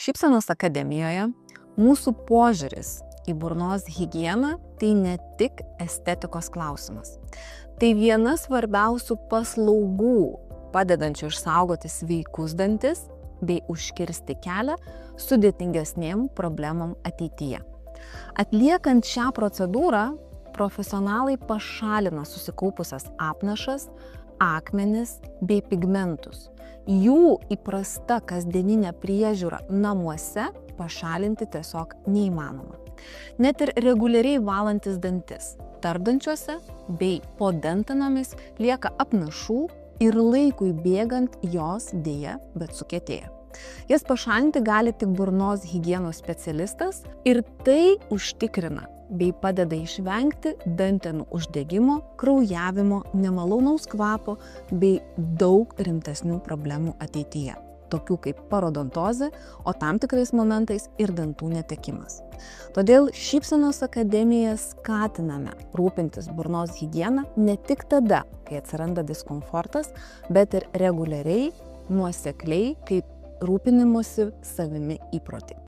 Šypsenos akademijoje mūsų požiūris į burnos higieną tai ne tik estetikos klausimas. Tai viena svarbiausių paslaugų, padedančių išsaugoti sveikus dantis bei užkirsti kelią sudėtingesnėm problemom ateityje. Atliekant šią procedūrą, profesionalai pašalina susikaupusias apnašas, akmenis bei pigmentus. Jų įprasta kasdieninė priežiūra namuose pašalinti tiesiog neįmanoma. Net ir reguliariai valantis dantis, tarpdančiuose bei po dantenomis lieka apnašų ir laikui bėgant jos dėja, bet sukietėja. Jas pašalinti gali tik burnos higienos specialistas ir tai užtikrina bei padeda išvengti dantenų uždegimo, kraujavimo, nemalaunaus kvapo bei daug rimtesnių problemų ateityje, tokių kaip parodontozė, o tam tikrais momentais ir dantų netekimas. Todėl Šypsenos akademiją skatiname rūpintis burnos higieną ne tik tada, kai atsiranda diskomfortas, bet ir reguliariai, nuosekliai, kaip rūpinimosi savimi įprotį.